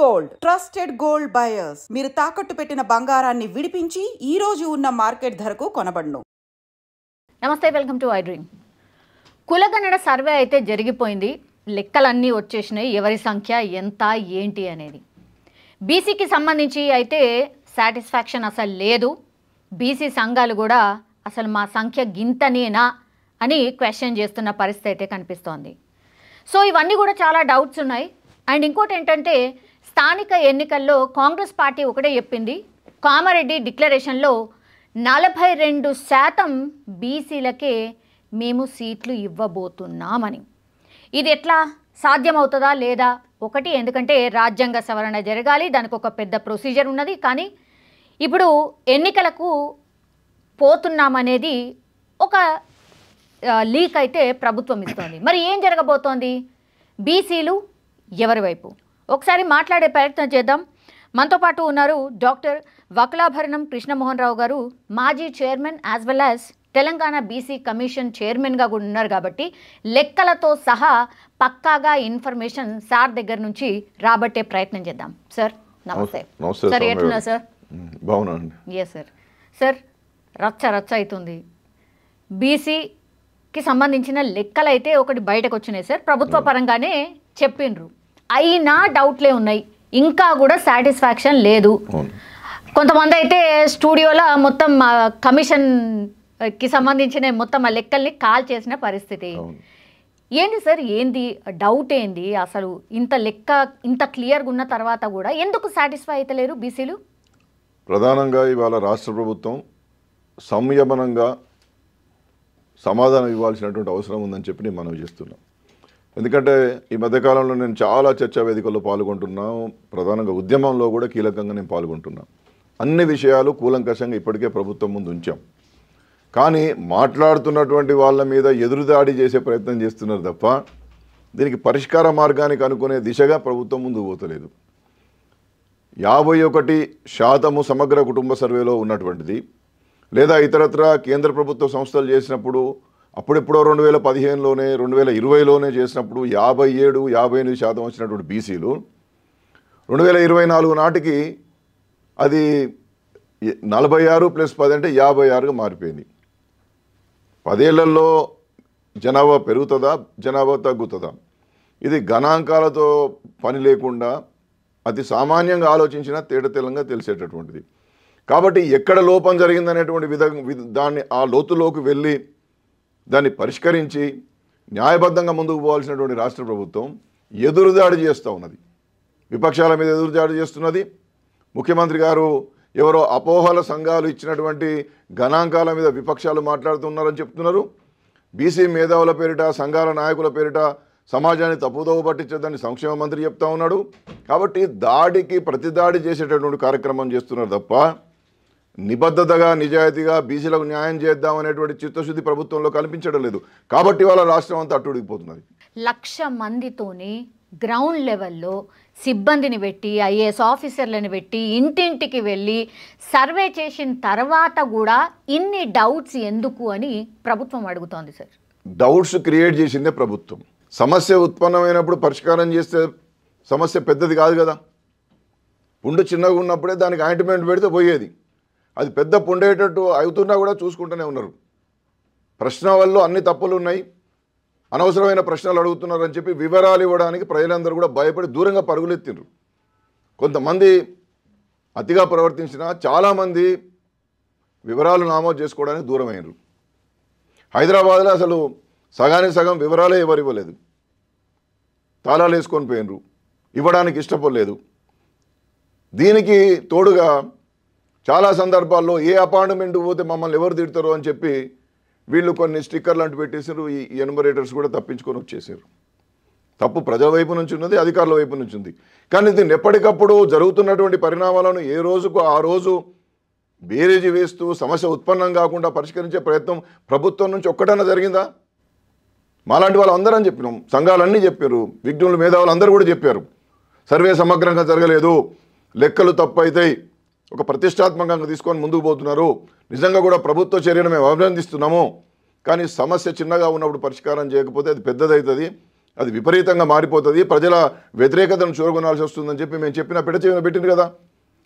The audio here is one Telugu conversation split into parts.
Gold trusted gold buyers. మీరు తాకట్టు పెట్టిన బంగారాన్ని విడిపించి ఈ రోజు ఉన్న మార్కెట్ ధరకు కొనబడును. నమస్తే, వెల్కమ్ టు ఐ డ్రీమ్. కులగణన సర్వే అయితే జరిగిపోయింది. లెక్కలన్నీ వచ్చేసినాయి. ఎవరి సంఖ్య ఎంత ఏంటి అనేది. బీసీకి సంబంధించి అయితే సాటిస్ఫాక్షన్ అసలు లేదు. బీసీ సంఘాలు కూడా అసలు మా సంఖ్య గింతనేనా అని క్వశ్చన్ చేస్తున్న పరిస్థితి అయితే కనిపిస్తోంది. సో ఇవన్నీ కూడా చాలా డౌట్స్ ఉన్నాయి. అండ్ ఇంకోటి ఏంటంటే, స్థానిక ఎన్నికల్లో కాంగ్రెస్ పార్టీ ఒకటే చెప్పింది, కామారెడ్డి డిక్లరేషన్లో 42% బీసీలకే మేము సీట్లు ఇవ్వబోతున్నామని. ఇది ఎట్లా సాధ్యమవుతుందా లేదా? ఒకటి, ఎందుకంటే రాజ్యాంగ సవరణ జరగాలి, దానికి ఒక పెద్ద ప్రొసీజర్ ఉన్నది. కానీ ఇప్పుడు ఎన్నికలకు పోతున్నామనేది ఒక లీక్ అయితే ప్రభుత్వం ఇస్తోంది. మరి ఏం జరగబోతోంది? బీసీలు ఎవరి వైపు? ఒకసారి మాట్లాడే ప్రయత్నం చేద్దాం. మనతో పాటు ఉన్నారు డాక్టర్ వకులాభరణం కృష్ణమోహన్ రావు గారు, మాజీ chairman as well as Telangana BC commission చైర్మన్గా కూడా ఉన్నారు. కాబట్టి లెక్కలతో సహా పక్కాగా ఇన్ఫర్మేషన్ సార్ దగ్గర నుంచి రాబట్టే ప్రయత్నం చేద్దాం. సార్ నమస్తే. సార్ ఎట్లున్నా సార్? బాగున్నాండి. Yes sir. సార్ రచ్చ అవుతుంది. బీసీకి సంబంధించిన లెక్కలు అయితే ఒకటి బయటకు వచ్చినాయి సార్, ప్రభుత్వ పరంగానే చెప్పిండ్రు. అయినా డౌట్లే ఉన్నాయి, ఇంకా కూడా సాటిస్ఫాక్షన్ లేదు. కొంతమంది అయితే స్టూడియోలో మొత్తం కమిషన్కి సంబంధించిన మొత్తం ఆ లెక్కల్ని కాల్ చేసిన పరిస్థితి. ఏంటి సార్, ఏంది డౌట్? ఏంది అసలు? ఇంత లెక్క ఇంత క్లియర్గా ఉన్న తర్వాత కూడా ఎందుకు సాటిస్ఫై అవుతలేరు బీసీలు? ప్రధానంగా ఇవాళ రాష్ట్ర ప్రభుత్వం సంయమనంగా సమాధానం ఇవ్వాల్సినటువంటి అవసరం ఉందని చెప్పి నేను మనవి చేస్తున్నాను. ఎందుకంటే ఈ మధ్యకాలంలో నేను చాలా చర్చా వేదికల్లో పాల్గొంటున్నాను. ప్రధానంగా ఉద్యమంలో కూడా కీలకంగా నేను పాల్గొంటున్నాను. అన్ని విషయాలు కూలంకషంగా ఇప్పటికే ప్రభుత్వం ముందు ఉంచాం. కానీ మాట్లాడుతున్నటువంటి వాళ్ళ మీద ఎదురుదాడి చేసే ప్రయత్నం చేస్తున్నారు తప్ప దీనికి పరిష్కార మార్గానికి అనుకునే దిశగా ప్రభుత్వం ముందుకు పోతలేదు. 51% సమగ్ర కుటుంబ సర్వేలో ఉన్నటువంటిది, లేదా ఇతరత్ర కేంద్ర ప్రభుత్వ సంస్థలు చేసినప్పుడు అప్పుడెప్పుడో 2015లోనే 2020లోనే చేసినప్పుడు 57-58% వచ్చినటువంటి బీసీలు 2024 నాటికి అది 46+10 అంటే 56గా మారిపోయింది. 10 ఏళ్లలో జనాభా పెరుగుతుందా, జనాభా తగ్గుతుందా? ఇది గణాంకాలతో పని లేకుండా అతి సామాన్యంగా ఆలోచించినా తేటతెల్లంగా తెలిసేటటువంటిది. కాబట్టి ఎక్కడ లోపం జరిగిందనేటువంటి దాన్ని ఆ లోతులోకి వెళ్ళి దాన్ని పరిష్కరించి న్యాయబద్ధంగా ముందుకు పోవాల్సినటువంటి రాష్ట్ర ప్రభుత్వం ఎదురుదాడి చేస్తూ ఉన్నది. విపక్షాల మీద ఎదురుదాడి చేస్తున్నది. ముఖ్యమంత్రి గారు ఎవరో అపోహల సంఘాలు ఇచ్చినటువంటి గణాంకాల మీద విపక్షాలు మాట్లాడుతున్నారని చెప్తున్నారు. బీసీ మేధావుల పేరిట, సంఘాల నాయకుల పేరిట సమాజాన్ని తప్పుదోవ పట్టించదని సంక్షేమ మంత్రి చెప్తా ఉన్నాడు. కాబట్టి దాడికి ప్రతిదాడి చేసేటటువంటి కార్యక్రమం చేస్తున్నారు తప్ప నిబద్ధతగా, నిజాయితీగా బీసీలకు న్యాయం చేద్దామనేటువంటి చిత్తశుద్ధి ప్రభుత్వంలో కనిపించడం లేదు. కాబట్టి వాళ్ళ రాష్ట్రం అంతా అట్టుడిగిపోతున్నది. 1,00,000 మందితోని గ్రౌండ్ లెవెల్లో సిబ్బందిని పెట్టి, ఐఏఎస్ ఆఫీసర్లను పెట్టి ఇంటింటికి వెళ్ళి సర్వే చేసిన తర్వాత కూడా ఇన్ని డౌట్స్ ఎందుకు అని ప్రభుత్వం అడుగుతోంది సార్. డౌట్స్ క్రియేట్ చేసిందే ప్రభుత్వం. సమస్య ఉత్పన్నమైనప్పుడు పరిష్కారం చేస్తే సమస్య పెద్దది కాదు కదా. పుండు చిన్నగా ఉన్నప్పుడే దానికి ఆయింట్మెంట్ పెడితే పోయేది. అది పెద్ద పుండేటట్టు అవుతున్నా కూడా చూసుకుంటూనే ఉన్నారు. ప్రశ్న వల్ల అన్ని తప్పులు ఉన్నాయి, అనవసరమైన ప్రశ్నలు అడుగుతున్నారని చెప్పి వివరాలు ఇవ్వడానికి ప్రజలందరూ కూడా భయపడి దూరంగా పరుగులెత్తిండ్రు. కొంతమంది అతిగా ప్రవర్తించినా చాలామంది వివరాలు నమోదు చేసుకోవడానికి దూరమైనరు. హైదరాబాద్లో అసలు సగానికి సగం వివరాలే ఎవరు ఇవ్వలేదు, తాళాలు వేసుకొని పోయినరు, ఇవ్వడానికి ఇష్టపడలేదు. దీనికి తోడుగా చాలా సందర్భాల్లో ఏ అపార్ట్మెంట్ పోతే మమ్మల్ని ఎవరు తిడతారో అని చెప్పి వీళ్ళు కొన్ని స్టిక్కర్లు అంటూ పెట్టేసారు. ఈ ఎన్యుమరేటర్స్ కూడా తప్పించుకొని వచ్చేసారు. తప్పు ప్రజల వైపు నుంచి ఉన్నది, అధికారుల వైపు నుంచి ఉంది. కానీ దీన్ని ఎప్పటికప్పుడు జరుగుతున్నటువంటి పరిణామాలను ఏ రోజుకు ఆ రోజు బేరేజీ వేస్తూ సమస్య ఉత్పన్నం కాకుండా పరిష్కరించే ప్రయత్నం ప్రభుత్వం నుంచి ఒక్కటన్నా జరిగిందా? మాలాంటి వాళ్ళు అందరం చెప్పినాం, సంఘాలన్నీ చెప్పారు, విజ్ఞులు మేధావులు అందరూ కూడా చెప్పారు. సర్వే సమగ్రంగా జరగలేదు, లెక్కలు తప్పు అవుతాయి, ఒక ప్రతిష్టాత్మకంగా తీసుకొని ముందుకు పోతున్నారు. నిజంగా కూడా ప్రభుత్వ చర్యను మేము అభినందిస్తున్నాము. కానీ సమస్య చిన్నగా ఉన్నప్పుడు పరిష్కారం చేయకపోతే అది పెద్దదవుతుంది. అది విపరీతంగా మారిపోతుంది, ప్రజల వ్యతిరేకతను చూరగొనాల్సి వస్తుందని చెప్పి మేము చెప్పిన పెట్టింది కదా.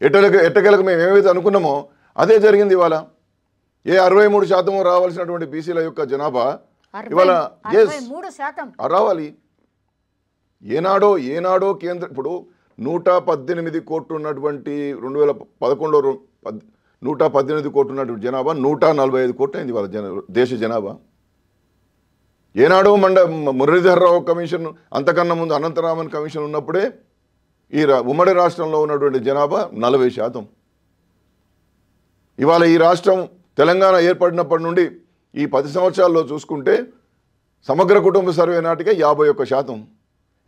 ఎట్టకేలకు మేము ఏమైతే అనుకున్నామో అదే జరిగింది. ఇవాళ 63% రావాల్సినటువంటి బీసీల యొక్క జనాభా ఇవాళ రావాలి. ఏనాడో కేంద్ర ఇప్పుడు 118 కోట్లు ఉన్నటువంటి 2011లో 118 కోట్లు ఉన్నటువంటి జనాభా 145 కోట్లు అయింది వాళ్ళ దేశ జనాభా. ఏనాడో మురళీధర్రావు కమిషన్, అంతకన్నా ముందు అనంతరామన్ కమిషన్ ఉన్నప్పుడే ఈ ఉమ్మడి రాష్ట్రంలో ఉన్నటువంటి జనాభా 40%. ఇవాళ ఈ రాష్ట్రం తెలంగాణ ఏర్పడినప్పటి నుండి ఈ 10 సంవత్సరాల్లో చూసుకుంటే సమగ్ర కుటుంబ సర్వే నాటికే 51%.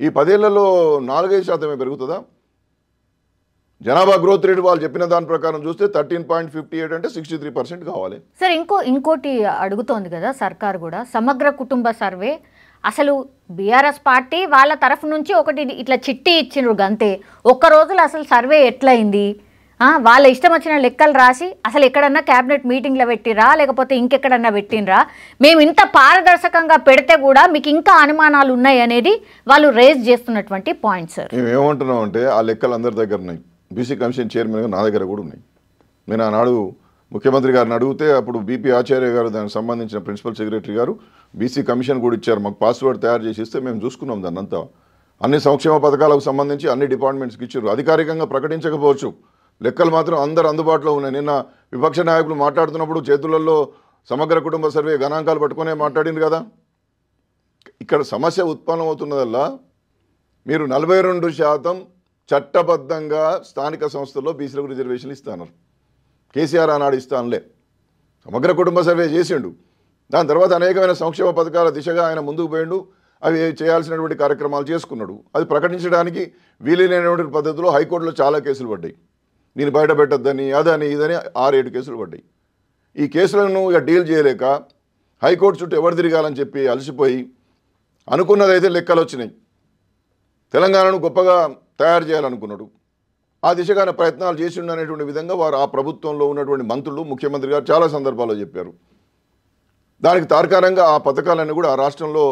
ఈ 10 ఏళ్లలో 4-5% పెరుగుతుందా? జనాభా గ్రోత్ రేట్ వాళ్ళు చెప్పిన దాని ప్రకారం చూస్తే 13.58 అంటే 63% కావాలి. సార్ ఇంకోటి అడుగుతోంది కదా సర్కార్ కూడా, సమగ్ర కుటుంబ సర్వే అసలు బీఆర్ఎస్ పార్టీ వాళ్ళ తరఫు నుంచి ఒకటి ఇట్లా చిట్టి ఇచ్చిండ్రు అంతే. ఒక్క రోజులో అసలు సర్వే ఎట్లయింది, వాళ్ళ ఇష్టం వచ్చిన లెక్కలు రాసి అసలు ఎక్కడన్నా క్యాబినెట్ మీటింగ్లో పెట్టిరా లేకపోతే ఇంకెక్కడన్నా పెట్టినరా, మేము ఇంత పారదర్శకంగా పెడితే కూడా మీకు ఇంకా అనుమానాలు ఉన్నాయి అనేది వాళ్ళు రేజ్ చేస్తున్నటువంటి పాయింట్. సార్ మేము ఏమంటున్నాం అంటే ఆ లెక్కలు అందరి దగ్గర ఉన్నాయి. బీసీ కమిషన్ చైర్మన్గా నా దగ్గర కూడా ఉన్నాయి. నేను ఆనాడు ముఖ్యమంత్రి గారిని అడిగితే అప్పుడు బీపీ ఆచార్య గారు దానికి సంబంధించిన ప్రిన్సిపల్ సెక్రటరీ గారు బీసీ కమిషన్ కూడా ఇచ్చారు. మాకు పాస్వర్డ్ తయారు చేసి ఇస్తే మేము చూసుకున్నాం దాన్ని అంతా. అన్ని సంక్షేమ పథకాలకు సంబంధించి అన్ని డిపార్ట్మెంట్స్కి ఇచ్చారు. అధికారికంగా ప్రకటించకపోవచ్చు, లెక్కలు మాత్రం అందరు అందుబాటులో ఉన్నాయి. నిన్న విపక్ష నాయకులు మాట్లాడుతున్నప్పుడు చేతులలో సమగ్ర కుటుంబ సర్వే గణాంకాలు పట్టుకునే మాట్లాడింది కదా. ఇక్కడ సమస్య ఉత్పన్నమవుతున్నదల్లా మీరు 42% చట్టబద్ధంగా స్థానిక సంస్థల్లో బీసీలకు రిజర్వేషన్లు ఇస్తున్నారు. కేసీఆర్ ఆనాడు ఇస్తానులే, సమగ్ర కుటుంబ సర్వే చేసిండు. దాని తర్వాత అనేకమైన సంక్షేమ పథకాల దిశగా ఆయన ముందుకు పోయిండు. అవి చేయాల్సినటువంటి కార్యక్రమాలు చేసుకున్నాడు. అది ప్రకటించడానికి వీలైనటువంటి పద్ధతిలో హైకోర్టులో చాలా కేసులు పడ్డాయి. నేను బయట పెట్టద్దని అదని ఇదని 6-7 కేసులు పడ్డాయి. ఈ కేసులను ఇక డీల్ చేయలేక హైకోర్టు చుట్టూ ఎవరు తిరగాలని చెప్పి అలసిపోయి అనుకున్నదైతే లెక్కలు వచ్చినాయి. తెలంగాణను గొప్పగా తయారు చేయాలనుకున్నాడు. ఆ దిశగా ప్రయత్నాలు చేసిండు అనేటువంటి విధంగా వారు ఆ ప్రభుత్వంలో ఉన్నటువంటి మంత్రులు, ముఖ్యమంత్రి గారు చాలా సందర్భాల్లో చెప్పారు. దానికి తార్కాణంగా ఆ పథకాలన్నీ కూడా ఆ రాష్ట్రంలో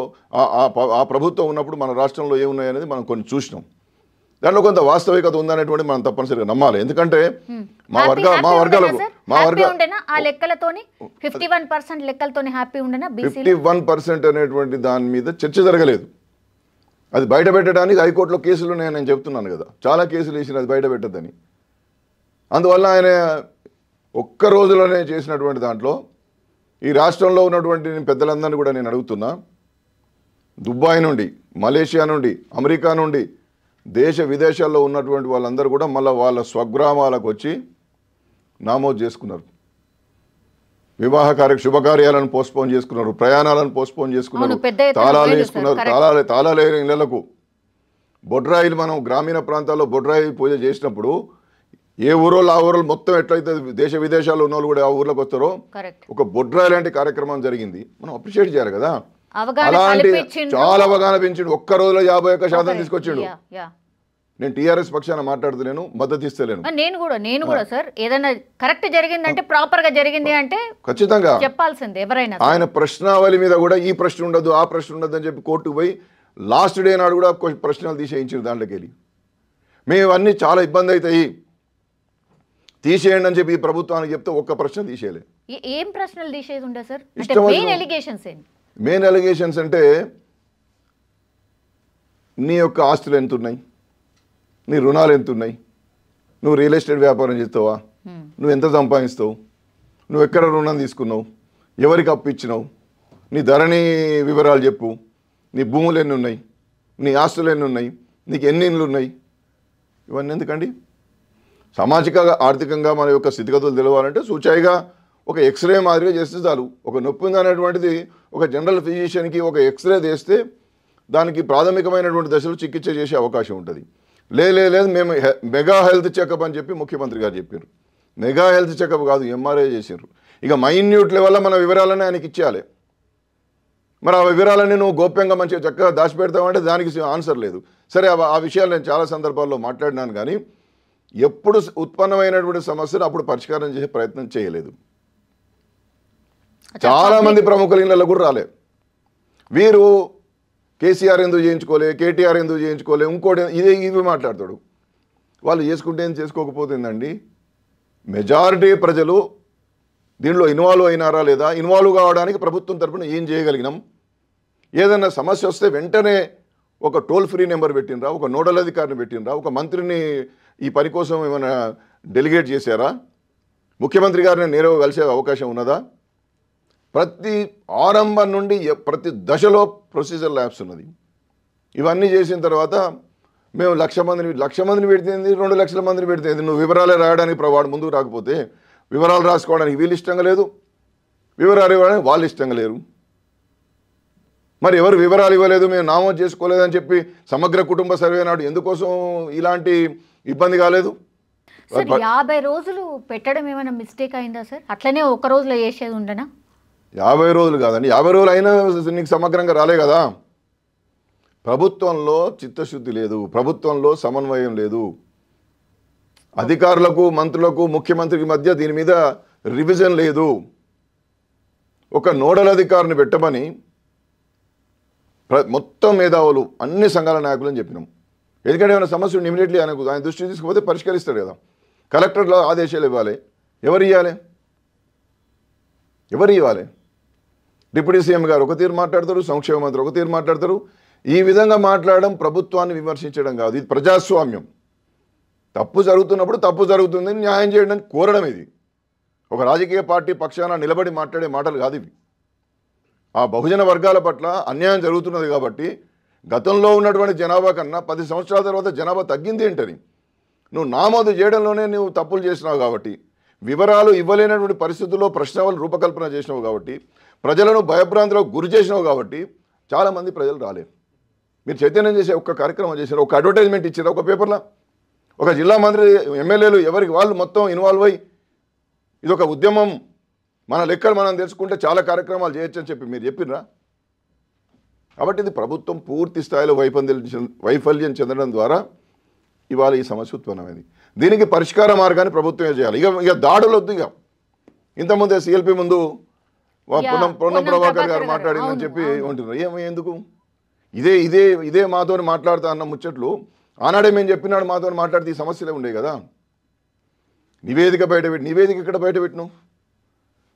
ఆ ప్రభుత్వం ఉన్నప్పుడు మన రాష్ట్రంలో ఏమున్నాయనేది మనం కొన్ని చూసినాం. దాంట్లో కొంత వాస్తవికత ఉందనేటువంటి మనం తప్పనిసరిగా నమ్మాలి. ఎందుకంటే మా వర్గాలకు 51% అనేటువంటి దాని మీద చర్చ జరగలేదు. అది బయట పెట్టడానికి హైకోర్టులో కేసులు ఉన్నాయని నేను చెప్తున్నాను కదా. చాలా కేసులు వేసిన అది బయట పెట్టద్దని. అందువల్ల ఆయన ఒక్క రోజులోనే చేసినటువంటి దాంట్లో ఈ రాష్ట్రంలో ఉన్నటువంటి పెద్దలందరినీ కూడా నేను అడుగుతున్నా, దుబాయ్ నుండి, మలేషియా నుండి, అమెరికా నుండి, దేశ విదేశాల్లో ఉన్నటువంటి వాళ్ళందరూ కూడా మళ్ళీ వాళ్ళ స్వగ్రామాలకు వచ్చి నామోదు చేసుకున్నారు. వివాహ శుభకార్యాలను పోస్ట్పోన్ చేసుకున్నారు, ప్రయాణాలను పోస్ట్పోన్ చేసుకున్నారు, తాళాలు వేసుకున్నారు. తాళాలు ఇళ్లకు బొడ్రాయిలు, మనం గ్రామీణ ప్రాంతాల్లో బొడ్రాయి పూజ చేసినప్పుడు ఏ ఊరోళ్ళు ఆ ఊరోళ్ళు మొత్తం ఎట్లయితే దేశ విదేశాల్లో ఉన్న వాళ్ళు కూడా ఆ ఊర్లోకి వస్తారో ఒక బొడ్రాయి లాంటి కార్యక్రమం జరిగింది. మనం అప్రిషియేట్ చేయాలి కదా. అలాంటి చాలా అవగాహన పెంచిండు. ఒక్క రోజులో 51% తీసుకొచ్చిండు. నేను టీఆర్ఎస్ పక్షాన మాట్లాడుతలేను, మద్దతు ఇస్తలేను. నేను కూడా సార్ ఏదైనా కరెక్ట్ జరిగిందంటే ప్రాపర్ గా జరిగింది అంటే ఖచ్చితంగా చెప్పాల్సింది ఎవరైనా. ఆయన ప్రశ్నావళి మీద కూడా ఈ ప్రశ్న ఉండదు ఆ ప్రశ్న ఉండదు అని చెప్పి కోర్టుకు పోయి లాస్ట్ డే నాడు కూడా ప్రశ్నలు తీసేయించారు. దాంట్లోకి వెళ్ళి మేము అన్నీ చాలా ఇబ్బంది అవుతాయి తీసేయండి అని చెప్పి ఈ ప్రభుత్వానికి చెప్తే ఒక్క ప్రశ్న తీసేయలే. ఏం ప్రశ్నలు తీసేది ఉండే సార్? మెయిన్ ఎలిగేషన్స్ అంటే నీ యొక్క ఆస్తులు ఎంత ఉన్నాయి, నీ రుణాలు ఎంత ఉన్నాయి, నువ్వు రియల్ ఎస్టేట్ వ్యాపారం చేస్తావా, నువ్వు ఎంత సంపాదిస్తావు, నువ్వు ఎక్కడ రుణం తీసుకున్నావు, ఎవరికి అప్పు ఇచ్చినావు, నీ ధరణి వివరాలు చెప్పు, నీ భూములు ఎన్ని ఉన్నాయి, నీ ఆస్తులు ఎన్ని ఉన్నాయి, నీకు ఎన్ని ఇండ్లు ఉన్నాయి. ఇవన్నీ ఎందుకండి? సామాజిక ఆర్థికంగా మన యొక్క స్థితిగతులు తెలవాలంటే సూచాయిగా ఒక ఎక్స్రే మాదిరిగా చేస్తే చాలు. ఒక నొప్పి ఉందనేటువంటిది ఒక జనరల్ ఫిజిషియన్కి ఒక ఎక్స్రే చేస్తే దానికి ప్రాథమికమైనటువంటి దశలు చికిత్స చేసే అవకాశం ఉంటుంది. లేదు మేము మెగా హెల్త్ చెకప్ అని చెప్పి ముఖ్యమంత్రి గారు చెప్పారు. మెగా హెల్త్ చెకప్ కాదు, ఎంఆర్ఐ చేశారు. ఇక మైన్యూట్ లెవెల్లో మన వివరాలన్నీ ఆయనకి ఇచ్చేయాలి. మరి ఆ వివరాలన్నీ నువ్వు గోప్యంగా మంచిగా చక్కగా దాచిపెడతావంటే దానికి ఆన్సర్ లేదు. సరే, ఆ విషయాలు నేను చాలా సందర్భాల్లో మాట్లాడినాను, కానీ ఎప్పుడు ఉత్పన్నమైనటువంటి సమస్యను అప్పుడు పరిష్కారం చేసే ప్రయత్నం చేయలేదు. చాలామంది ప్రముఖుల ఇళ్ళలో కూడా రాలేదు. వీరు కేసీఆర్ ఎందుకు చేయించుకోలే, కేటీఆర్ ఎందుకు చేయించుకోలే, ఇంకోటి ఇవి మాట్లాడతాడు. వాళ్ళు చేసుకుంటే ఏం చేసుకోకపోతుందండి. మెజారిటీ ప్రజలు దీనిలో ఇన్వాల్వ్ అయినారా లేదా, ఇన్వాల్వ్ కావడానికి ప్రభుత్వం తరఫున ఏం చేయగలిగినాం, ఏదైనా సమస్య వస్తే వెంటనే ఒక టోల్ ఫ్రీ నెంబర్ పెట్టినరా, ఒక నోడల్ అధికారిని పెట్టినరా, ఒక మంత్రిని ఈ పని కోసం ఏమైనా డెలిగేట్ చేశారా, ముఖ్యమంత్రి గారిని నేరుగా కలిసే అవకాశం ఉన్నదా? ప్రతి ఆరంభం నుండి ప్రతి దశలో ప్రొసీజర్ ల్యాబ్స్ ఉన్నది. ఇవన్నీ చేసిన తర్వాత మేము 1,00,000 మందిని పెడితేంది, 2 లక్షల మందిని పెడితేంది, నువ్వు వివరాలే రాయడానికి వాడు ముందుకు రాకపోతే వివరాలు రాసుకోవడానికి వీళ్ళు ఇష్టంగా లేదు, వివరాలు ఇవ్వడానికి వాళ్ళు ఇష్టంగా లేరు. మరి ఎవరు వివరాలు ఇవ్వలేదు, మేము నామోదు చేసుకోలేదని చెప్పి సమగ్ర కుటుంబ సర్వే నాడు ఎందుకోసం ఇలాంటి ఇబ్బంది కాలేదు? సార్ 50 రోజులు పెట్టడం ఏమైనా మిస్టేక్ అయిందా సార్? అట్లనే ఒక రోజులో చేసేది ఉండనా? 50 రోజులు కాదండి, 50 రోజులు అయినా నీకు సమగ్రంగా రాలే కదా. ప్రభుత్వంలో చిత్తశుద్ధి లేదు, ప్రభుత్వంలో సమన్వయం లేదు, అధికారులకు మంత్రులకు ముఖ్యమంత్రికి మధ్య దీని మీద రివిజన్ లేదు. ఒక నోడల్ అధికారిని పెట్టమని మొత్తం మేధావులు అన్ని సంఘాల నాయకులని చెప్పినాం. ఎందుకంటే ఏమైనా సమస్యలు ఇమీడియట్లీ ఆయన దృష్టి తీసుకుపోతే పరిష్కరిస్తాడు కదా. కలెక్టర్లో ఆదేశాలు ఇవ్వాలి, ఎవరు ఇవ్వాలి? డిప్యూటీ సీఎం గారు ఒక తీరు మాట్లాడతారు, సంక్షేమ మంత్రి ఒక తీరు మాట్లాడతారు. ఈ విధంగా మాట్లాడడం ప్రభుత్వాన్ని విమర్శించడం కాదు, ఇది ప్రజాస్వామ్యం. తప్పు జరుగుతున్నప్పుడు తప్పు జరుగుతుంది న్యాయం చేయడానికి కోరడం. ఇది ఒక రాజకీయ పార్టీ పక్షాన నిలబడి మాట్లాడే మాటలు కాదు ఇవి. ఆ బహుజన వర్గాల పట్ల అన్యాయం జరుగుతున్నది కాబట్టి గతంలో ఉన్నటువంటి జనాభా కన్నా 10 సంవత్సరాల తర్వాత జనాభా తగ్గింది ఏంటని నువ్వు నామోదు చేయడంలోనే నువ్వు తప్పులు చేసినావు కాబట్టి, వివరాలు ఇవ్వలేనటువంటి పరిస్థితుల్లో ప్రశ్నలు రూపకల్పన చేసినావు కాబట్టి, ప్రజలను భయభ్రాంతులకు గురి చేసినావు కాబట్టి చాలామంది ప్రజలు రాలేరు. మీరు చైతన్యం చేసే ఒక కార్యక్రమం చేశారు, ఒక అడ్వర్టైజ్మెంట్ ఇచ్చారు ఒక పేపర్లో, ఒక జిల్లా మంత్రి ఎమ్మెల్యేలు ఎవరికి వాళ్ళు మొత్తం ఇన్వాల్వ్ అయ్యి ఇది ఒక ఉద్యమం, మన లెక్కలు మనం తెలుసుకుంటే చాలా కార్యక్రమాలు చేయొచ్చని చెప్పి మీరు చెప్పినరా? కాబట్టి ఇది ప్రభుత్వం పూర్తి స్థాయిలో వైఫల్యం చెందడం ద్వారా ఇవాళ ఈ సమస్య ఉత్పన్నమైంది. దీనికి పరిష్కార మార్గాన్ని ప్రభుత్వమే చేయాలి. ఇక దాడులు వద్దు. ఇక ఇంతకుముందే సిఎల్పి ముందు పొన్నం ప్రభాకర్ గారు మాట్లాడిందని చెప్పి ఉంటున్నారు. ఎందుకు ఇదే మాతో మాట్లాడుతా అన్న ముచ్చట్లు ఆనాడే మేము చెప్పినాడు మాతో మాట్లాడితే ఈ సమస్యలే ఉండేవి కదా. నివేదిక ఇక్కడ బయట పెట్టినావు,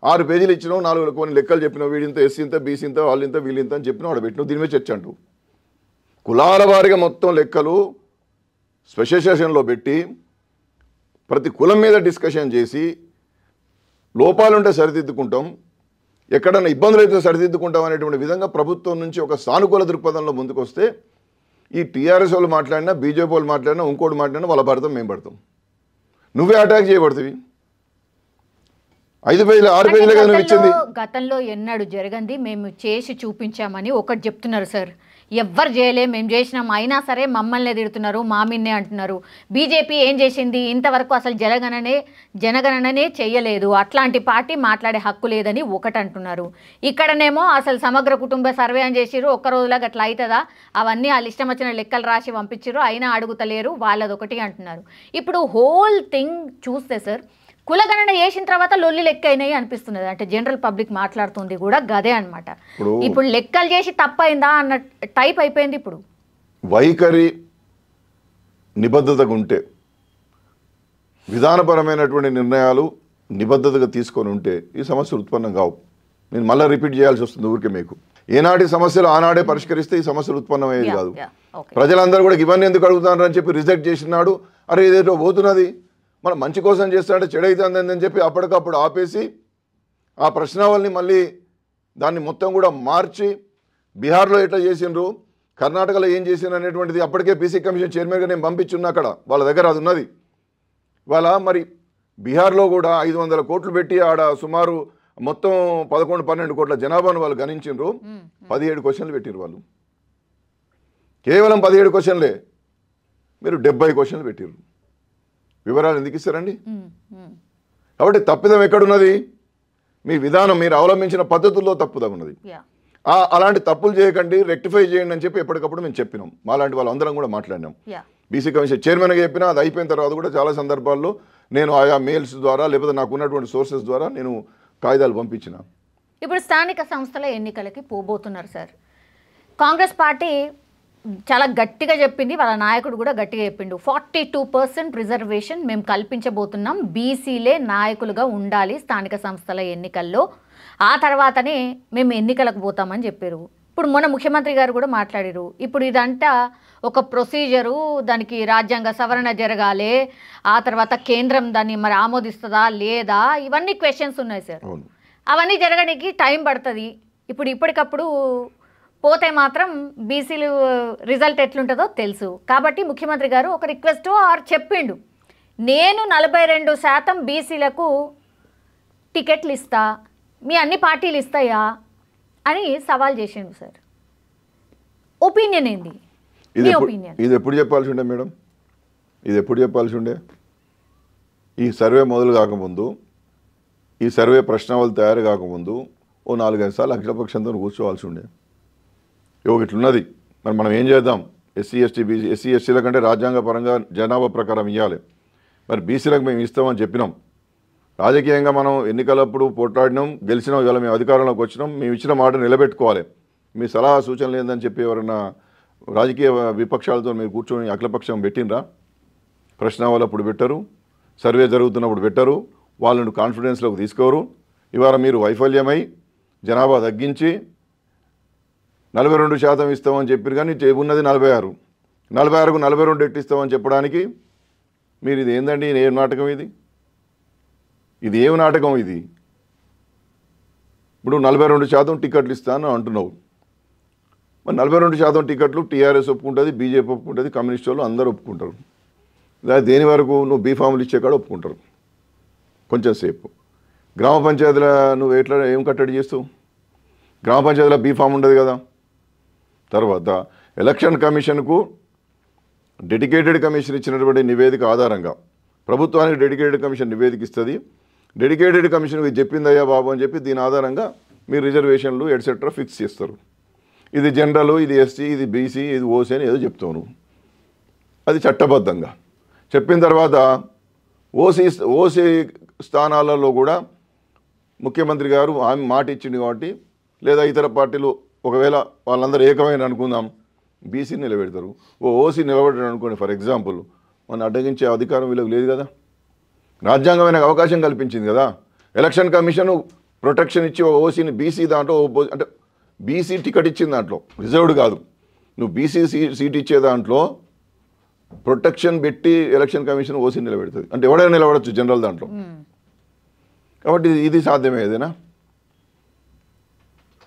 6 పేజీలు ఇచ్చినావు, 4 కొన్ని లెక్కలు చెప్పినావు, వీడింత ఎస్సీ ఇంత బీసీ ఇంత వాళ్ళింత వీళ్ళింత అని చెప్పినావు, ఆడ పెట్టినావు. దీని మీద చర్చ అంటూ కులాల వారిగా మొత్తం లెక్కలు స్పెషల్ సెషన్లో పెట్టి ప్రతి కులం మీద డిస్కషన్ చేసి లోపాలుంటే సరిదిద్దుకుంటాం, ఎక్కడన్నా ఇబ్బందులు అయితే సరిదిద్దుకుంటాం అనేటువంటి విధంగా ప్రభుత్వం నుంచి ఒక సానుకూల దృక్పథంలో ముందుకు వస్తే ఈ టీఆర్ఎస్ వాళ్ళు మాట్లాడినా, బీజేపీ వాళ్ళు మాట్లాడినా, ఇంకోటి మాట్లాడినా వాళ్ళ పడతాం, మేము పడతాం. నువ్వే అటాక్ చేయబడుతుంది. 5 పేజీలు 6 పేజీలే కదా నువ్వు ఇచ్చింది. గతంలో ఎన్నడూ జరగంది మేము చేసి చూపించామని ఒకటి చెప్తున్నారు సార్. ఎవ్వరు చేయలే, మేము చేసినాం, అయినా సరే మమ్మల్ని తిడుతున్నారు, మామిన్నే అంటున్నారు. బీజేపీ ఏం చేసింది ఇంతవరకు? అసలు జనగణననే చెయ్యలేదు, అట్లాంటి పార్టీ మాట్లాడే హక్కు లేదని ఒకటి అంటున్నారు. ఇక్కడనేమో అసలు సమగ్ర కుటుంబ సర్వే అని చేసిరు, ఒక్క రోజులో అట్లా అవుతుందా, అవన్నీ వాళ్ళు ఇష్టం వచ్చిన లెక్కలు రాసి పంపించారు, అయినా అడుగుతలేరు, వాళ్ళదొకటి అంటున్నారు. ఇప్పుడు హోల్ థింగ్ చూస్తే సార్ కులగణన చేసిన తర్వాత లొల్లి లెక్క అయినాయి అనిపిస్తున్నది. అంటే జనరల్ పబ్లిక్ మాట్లాడుతుంది కూడా గదే అనమాట. ఇప్పుడు లెక్కలు చేసి తప్పైందా అన్న టైప్ అయిపోయింది. ఇప్పుడు వైఖరి నిబద్ధతగా ఉంటే, విధానపరమైనటువంటి నిర్ణయాలు నిబద్ధతగా తీసుకొని ఉంటే ఈ సమస్యలు ఉత్పన్నం కావు. నేను మళ్ళీ రిపీట్ చేయాల్సి వస్తుంది ఊరికే. మీకు ఏనాటి సమస్యలు ఆనాడే పరిష్కరిస్తే ఈ సమస్యలు ఉత్పన్నమయ్యేది కాదు. ప్రజలందరూ కూడా ఇవన్నీ ఎందుకు అడుగుతున్నారు అని చెప్పి రిజెక్ట్ చేసినాడు. అరే ఇదేటో పోతున్నది, మనం మంచి కోసం చేస్తాడంటే చెడైతుందని అని చెప్పి అప్పటికప్పుడు ఆపేసి ఆ ప్రశ్నావళిని మళ్ళీ దాన్ని మొత్తం కూడా మార్చి బీహార్లో ఎట్లా చేసిండ్రు, కర్ణాటకలో ఏం చేసిండ్రు అనేటువంటిది అప్పటికే పీసీ కమిషన్ చైర్మన్గా నేను పంపించున్నా. అక్కడ వాళ్ళ దగ్గర అది ఉన్నది. ఇవాళ మరి బీహార్లో కూడా 500 కోట్లు పెట్టి ఆడ సుమారు మొత్తం 11-12 కోట్ల జనాభాను వాళ్ళు గణించిండ్రు. 17 క్వశ్చన్లు పెట్టిరు వాళ్ళు. కేవలం 17 క్వశ్చన్లే, మీరు 70 క్వశ్చన్లు పెట్టిరు. వివరాలు ఎందుకు ఇస్తారండి? కాబట్టి తప్పిదం ఎక్కడున్నది? మీ విధానం, మీరు అవలంబించిన పద్ధతుల్లో తప్పుదం ఉన్నది. అలాంటి తప్పులు చేయకండి, రెక్టిఫై చేయండి అని చెప్పి ఎప్పటికప్పుడు మేము చెప్పినాం. మాలాంటి వాళ్ళందరం కూడా మాట్లాడినాం. బీసీ కమిషన్ చైర్మన్గా చెప్పినా, అది అయిపోయిన తర్వాత కూడా చాలా సందర్భాల్లో నేను ఆయా మెయిల్స్ ద్వారా లేకపోతే నాకు ఉన్నటువంటి సోర్సెస్ ద్వారా నేను కాగితాలు పంపించిన. ఇప్పుడు స్థానిక సంస్థల ఎన్నికలకి పోబోతున్నారు సార్. కాంగ్రెస్ పార్టీ చాలా గట్టిగా చెప్పింది, వాళ్ళ నాయకుడు కూడా గట్టిగా చెప్పిండు. 42% రిజర్వేషన్ మేము కల్పించబోతున్నాం, బీసీలే నాయకులుగా ఉండాలి స్థానిక సంస్థల ఎన్నికల్లో, ఆ తర్వాతనే మేము ఎన్నికలకు పోతామని చెప్పారు. ఇప్పుడు మొన్న ముఖ్యమంత్రి గారు కూడా మాట్లాడారు. ఇప్పుడు ఇదంతా ఒక ప్రొసీజరు, దానికి రాజ్యాంగ సవరణ జరగాలి, ఆ తర్వాత కేంద్రం దాన్ని మరి ఆమోదిస్తుందా లేదా, ఇవన్నీ క్వశ్చన్స్ ఉన్నాయి సార్. అవన్నీ జరగడానికి టైం పడుతుంది. ఇప్పటికప్పుడు పోతే మాత్రం బీసీలు రిజల్ట్ ఎట్లుంటుందో తెలుసు. కాబట్టి ముఖ్యమంత్రి గారు ఒక రిక్వెస్ట్ చెప్పిండు, నేను 42% బీసీలకు టికెట్లు ఇస్తా, మీ అన్ని పార్టీలు ఇస్తాయా అని సవాల్ చేసిండు సార్. ఒపీనియన్ ఏంది? ఇది ఎప్పుడు చెప్పాల్సి ఉండే మేడం? ఇది ఎప్పుడు చెప్పాల్సి ఉండే? ఈ సర్వే మొదలు కాకముందు, ఈ సర్వే ప్రశ్నావళి తయారు కాకముందు ఓ 4-5 సార్లు అఖిలపక్షంతో కూర్చోవాల్సి ఉండే. ఇట్లున్నది, మరి మనం ఏం చేద్దాం? ఎస్సీ ఎస్టీల కంటే రాజ్యాంగ పరంగా జనాభా ప్రకారం ఇవ్వాలి, మరి బీసీలకు మేము ఇస్తామని చెప్పినాం. రాజకీయంగా మనం ఎన్నికలప్పుడు పోట్లాడినాం, గెలిచినాం, ఇవాళ మేము అధికారంలోకి వచ్చినాం, మేము ఇచ్చిన మాట నిలబెట్టుకోవాలి. మీ సలహా సూచనలు ఏందని చెప్పి ఎవరైనా రాజకీయ విపక్షాలతో మీరు కూర్చొని అఖిలపక్షం పెట్టినరా? ప్రశ్నావళి అప్పుడు పెట్టరు, సర్వే జరుగుతున్నప్పుడు పెట్టరు, వాళ్ళను కాన్ఫిడెన్స్లోకి తీసుకోరు. ఇవాళ మీరు వైఫల్యమై జనాభా తగ్గించి 42% ఇస్తామని చెప్పారు, కానీ ఉన్నది 46. 46కు 42 ఎట్టిస్తామని చెప్పడానికి మీరు ఇది ఏందండి? ఏం నాటకం ఇది? ఇది ఏం నాటకం ఇది? ఇప్పుడు 42% టికెట్లు ఇస్తాను అంటున్నావు, మరి 42% టికెట్లు టీఆర్ఎస్ ఒప్పుకుంటుంది, బీజేపీ ఒప్పుకుంటుంది, కమ్యూనిస్ట్ వాళ్ళు అందరూ ఒప్పుకుంటారు. లేదా దేని వరకు నువ్వు బీఫామ్లు ఇచ్చే కాడ ఒప్పుకుంటారు కొంచెం సేపు. గ్రామ పంచాయతీలో నువ్వు ఏం కట్టడి చేస్తావు? గ్రామ పంచాయతీలో బీఫామ్ ఉండదు కదా. తర్వాత ఎలక్షన్ కమిషన్కు డెడికేటెడ్ కమిషన్ ఇచ్చినటువంటి నివేదిక ఆధారంగా ప్రభుత్వానికి డెడికేటెడ్ కమిషన్ నివేదిక ఇస్తుంది. డెడికేటెడ్ కమిషన్కి చెప్పిందయ్యా బాబు అని చెప్పి దీని ఆధారంగా మీరు రిజర్వేషన్లు ఎట్సెట్రా ఫిక్స్ చేస్తారు. ఇది జనరల్, ఇది ఎస్సీ, ఇది బీసీ, ఇది ఓసీ అని ఏదో చెప్తావు నువ్వు. అది చట్టబద్ధంగా చెప్పిన తర్వాత ఓసీ స్థానాలలో కూడా ముఖ్యమంత్రి గారు ఆమె మాట ఇచ్చింది కాబట్టి, లేదా ఇతర పార్టీలు ఒకవేళ వాళ్ళందరూ ఏకమైన అనుకుందాం, బీసీ నిలబెడతారు, ఓసీ నిలబెడతారు అనుకోండి ఫర్ ఎగ్జాంపుల్, మన అడ్డగించే అధికారం వీళ్ళకి లేదు కదా. రాజ్యాంగమైన అవకాశం కల్పించింది కదా. ఎలక్షన్ కమిషన్ ప్రొటెక్షన్ ఇచ్చి ఓసీని బీసీ దాంట్లో అంటే బీసీ టికెట్ ఇచ్చిన దాంట్లో రిజర్వ్డ్ కాదు, నువ్వు బీసీ సీట్ ఇచ్చే దాంట్లో ప్రొటెక్షన్ పెట్టి ఎలక్షన్ కమిషన్ ఓసీ నిలబెడుతుంది. అంటే ఎవడైనా నిలబడచ్చు జనరల్ దాంట్లో. కాబట్టి ఇది సాధ్యమే ఏదైనా.